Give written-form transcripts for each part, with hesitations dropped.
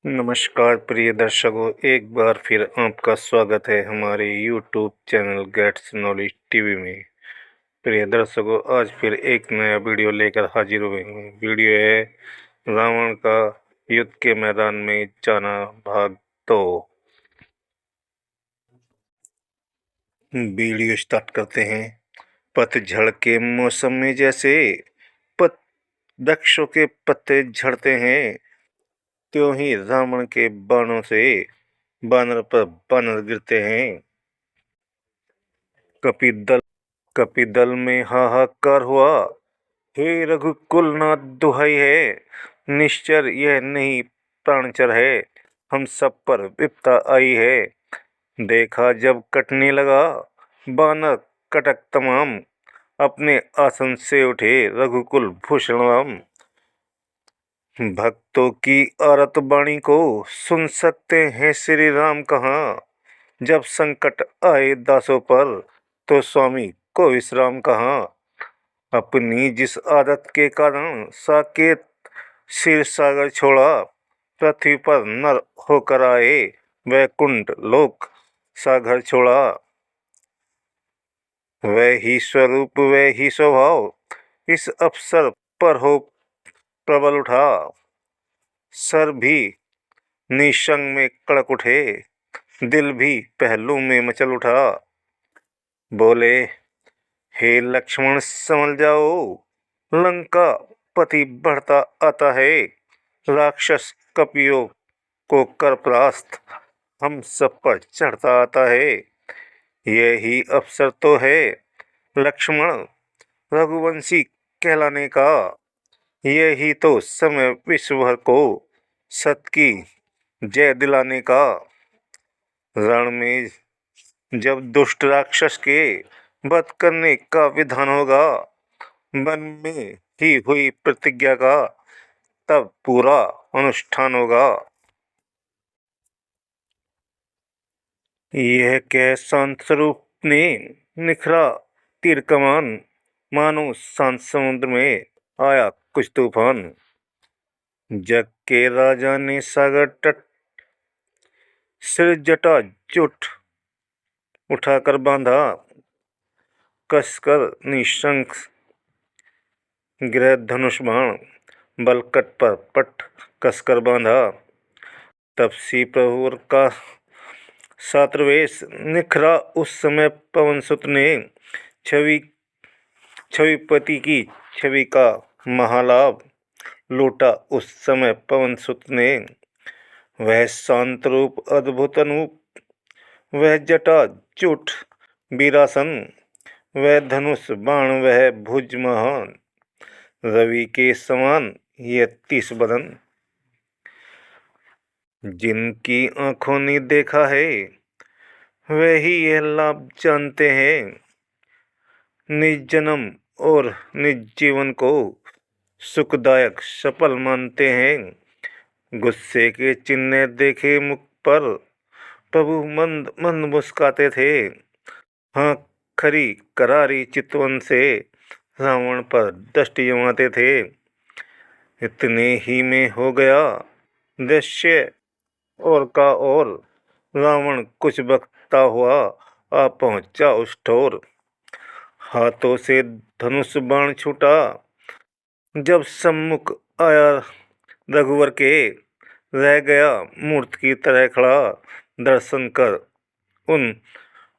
नमस्कार प्रिय दर्शकों, एक बार फिर आपका स्वागत है हमारे YouTube channel gets knowledge TV में। प्रिय दर्शकों, आज फिर एक नया वीडियो लेकर हाजिर हुए हैं। वीडियो है रावण का युद्ध के मैदान में जाना भाग 2। वीडियो स्टार्ट करते हैं। पतझड़ के मौसम में जैसे पत वृक्षों के पत्ते झड़ते हैं, त्यों ही रावण के बाणों से बानर पर बानर गिरते हैं। कपिदल में हाहाकार हुआ। हे रघुकुल नाथ, दुहाई है, निश्चर यह नहीं प्राणचर है, हम सब पर विपदा आई है। देखा जब कटने लगा बानर कटक तमाम, अपने आसन से उठे रघुकुल भूषण राम। भक्तों की आरत वाणी को सुन सकते हैं श्री राम कहाँ, जब संकट आए दासों पर तो स्वामी को विश्राम कहाँ। अपनी जिस आदत के कारण साकेत क्षीर सागर छोड़ा, पृथ्वी पर नर होकर आए वैकुंठ लोक सा घर छोड़ा। वह ही स्वरूप वह ही स्वभाव, इस अवसर पर हो प्रबल उठा। सर भी निसंग में कड़क उठे, दिल भी पहलू में मचल उठा। बोले, हे लक्ष्मण संभल जाओ, लंका पति बढ़ता आता है, राक्षस कपियों को कर परास्त हम सब पर चढ़ता आता है। यही अवसर तो है लक्ष्मण रघुवंशी कहलाने का, यही तो समय विश्व भर को सत्य की जय दिलाने का। रण में जब दुष्ट राक्षस के वध करने का विधान होगा, वन में ही हुई प्रतिज्ञा का तब पूरा अनुष्ठान होगा। यह कह शांत स्वरूप ने निखरा तीर कमान, मानो शांत समुद्र में आया कुछ तूफान। जग के राजा ने सागर तट सिर जटा जुट उठाकर बांधा, कसकर निशंक गृह धनुष बाण बलकट पर पट कसकर बांधा। तब सी प्रभुवर का सात्रवेश निखरा उस समय पवन सुत ने, छविपति की छवि का महालाभ लूटा उस समय पवन सुत ने। वह शांत रूप अद्भुत अनूप, वह जटा जूट वीरासन, वह धनुष बाण वह भुज महान, रवि के समान ये 30 बदन। जिनकी आंखों ने देखा है वे ही यह लाभ जानते हैं, निज जन्म और निज जीवन को सुखदायक सफल मानते हैं। गुस्से के चिन्ह देखे मुख पर प्रभु मंद मंद मुस्काते थे, हाँ खरी करारी चितवन से रावण पर दृष्टि जमाते थे। इतने ही में हो गया दृश्य और का और, रावण कुछ बकता हुआ आ पहुंचा उस ठोर। हाथों से धनुष बाण छूटा, जब सम्मुख आया रघुवर के, रह गया मूर्ति की तरह खड़ा दर्शन कर उन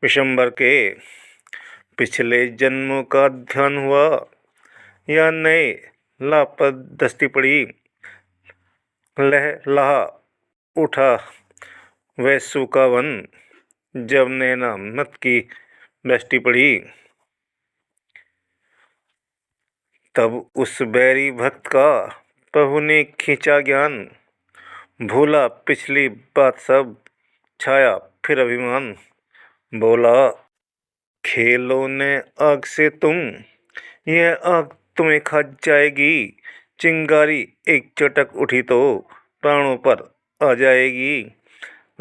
विशंबर के। पिछले जन्मों का ध्यान हुआ या नए लाभ पर दृष्टि पड़ी, लहलहा उठा वह सूखा वन, जब नैना मत की दृष्टि पड़ी। तब उस बैरी भक्त का प्रभु ने खींचा ज्ञान, भूला पिछली बात सब, छाया फिर अभिमान। बोला, खेलो ने आग से तुम, यह आग तुम्हें खा जाएगी, चिंगारी एक चटक उठी तो प्राणों पर आ जाएगी।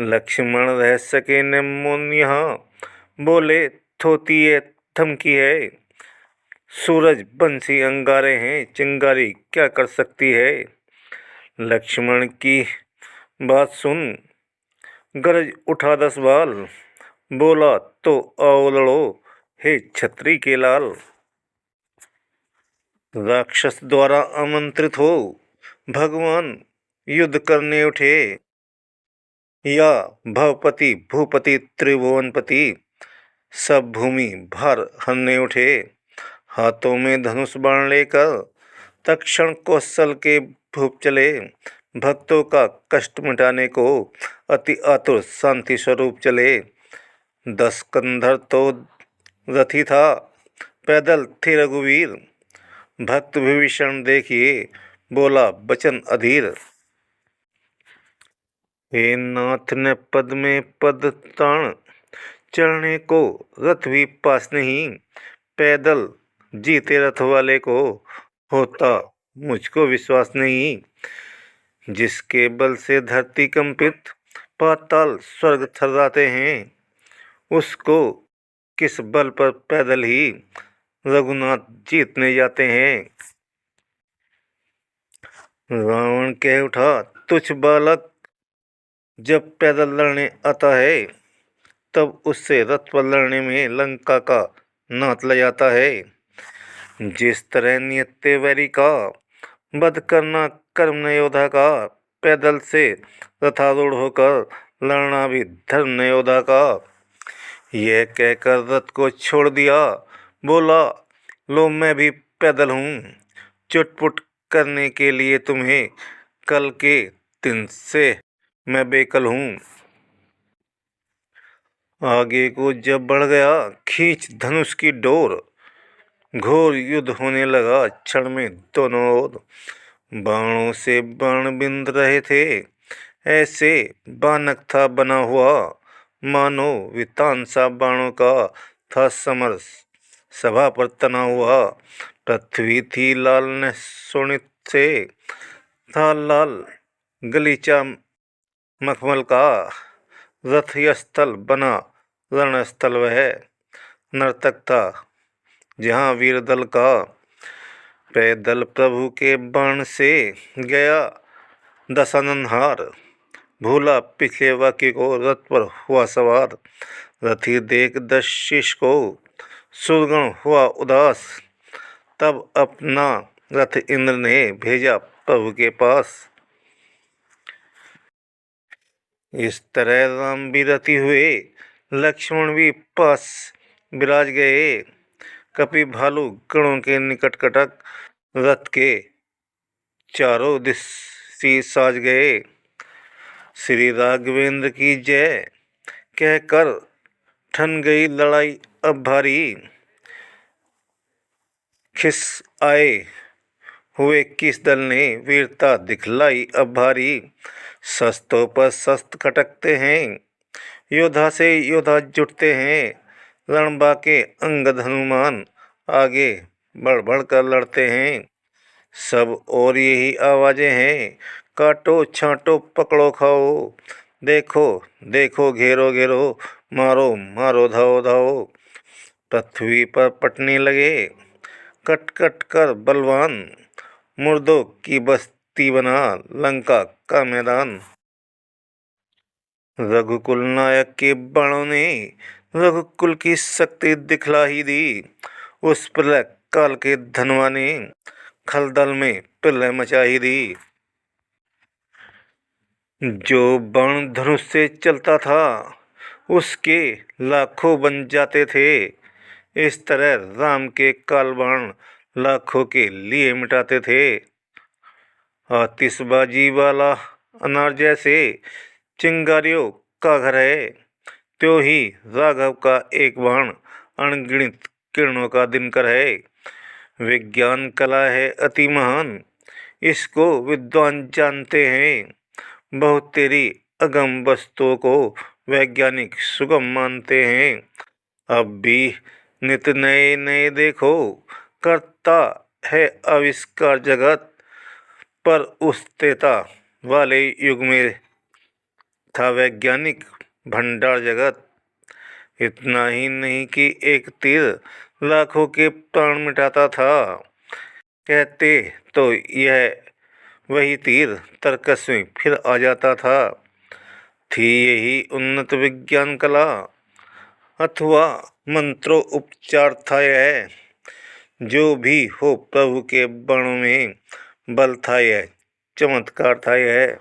लक्ष्मण रह सके न मौन यहाँ, बोले थोती ये धमकी है, सूरज बंसी अंगारे हैं, चिंगारी क्या कर सकती है। लक्ष्मण की बात सुन, गरज उठा 10 बाल, बोला तो आओ लड़ो, हे छत्री के लाल। राक्षस द्वारा आमंत्रित हो भगवान युद्ध करने उठे, या भवपति भूपति त्रिभुवनपति सब भूमि भार हरने उठे। हाथों में धनुष बाण लेकर तक्षण कौशल के भूप चले, भक्तों का कष्ट मिटाने को अति आतुर शांति स्वरूप चले। 10 कंधर तो रथी था, पैदल थे रघुवीर, भक्त विभीषण देखिए बोला वचन अधीर। हे नाथ ने पद में पद ताण, चढ़ने को रथ भी पास नहीं, पैदल जीते रथ वाले को होता मुझको विश्वास नहीं। जिसके बल से धरती कंपित, पाताल स्वर्ग थर्राते हैं, उसको किस बल पर पैदल ही रघुनाथ जीतने जाते हैं। रावण कह उठा तुच्छ बालक, जब पैदल लड़ने आता है, तब उससे रथ पर लड़ने में लंका का नाथ ले जाता है। जिस तरह नियत्ते वैरी का वध करना कर्म न योद्धा का, पैदल से रथारूढ़ होकर लड़ना भी धर्म न योद्धा का। यह कहकर रथ को छोड़ दिया, बोला लो मैं भी पैदल हूँ, चुटपुट करने के लिए तुम्हें कल के दिन से मैं बेकल हूँ। आगे को जब बढ़ गया खींच धनुष की डोर, घोर युद्ध होने लगा क्षण में दोनों ओर। बाणों से बाण बिंद रहे थे, ऐसे बानक था बना हुआ, मानो वितान सा बाणों का था समर सभा पर तना हुआ। पृथ्वी थी लाल ने शोणित से, था लाल गलीचा मखमल का, रथ स्थल बना रणस्थल वह नर्तक था जहाँ वीर दल का। पैदल प्रभु के बाण से गया दशानन हार, भूला पिछले वाक्य को रथ पर हुआ सवार। रथी देख दशीष को सुरगण हुआ उदास, तब अपना रथ इंद्र ने भेजा प्रभु के पास। इस तरह राम भी रथी हुए, लक्ष्मण भी पास विराज गए। कपि भालू गणों के निकट कटक, रथ के चारों दिशा साज गए। श्री राघवेंद्र की जय कहकर ठन गई लड़ाई अब भारी, खिस आए हुए किस दल ने वीरता दिखलाई अब भारी। शस्त्रों पर शस्त्र खटकते हैं, योद्धा से योद्धा जुटते हैं, रणबा के अंगद हनुमान आगे बढ़ बढ़ कर लड़ते हैं। सब और यही आवाजें हैं, काटो छांटो पकड़ो खाओ, देखो देखो घेरो घेरो, मारो मारो धाओ धाओ। पृथ्वी पर पटने लगे कट कट कर बलवान, मुर्दों की बस्ती बना लंका का मैदान। रघुकुल नायक के बाणों ने रघुकुल की शक्ति दिखला ही दी, उस प्रलय काल के धनवा ने खलदल में प्रलय मचा ही दी। जो बाण धनुष से चलता था, उसके लाखों बन जाते थे, इस तरह राम के काल बाण लाखों के लिए मिटाते थे। आतिशबाजी वाला अनार जैसे चिंगारियों का घर है, त्यों ही राघव का एक बाण अनगिनत किरणों का दिनकर है। विज्ञान कला है अति महान, इसको विद्वान जानते हैं, बहुत तेरी अगम वस्तुओं को वैज्ञानिक सुगम मानते हैं। अब भी नित नए नए देखो करता है आविष्कार जगत, पर उस त्रेता वाले युग में था वैज्ञानिक भंडार जगत। इतना ही नहीं कि एक तीर लाखों के प्राण मिटाता था, कहते तो यह वही तीर तर्कस में फिर आ जाता था। थी यही उन्नत विज्ञान कला अथवा मंत्रोपचार था यह। जो भी हो प्रभु के बाणों में बल था यह, चमत्कार था यह।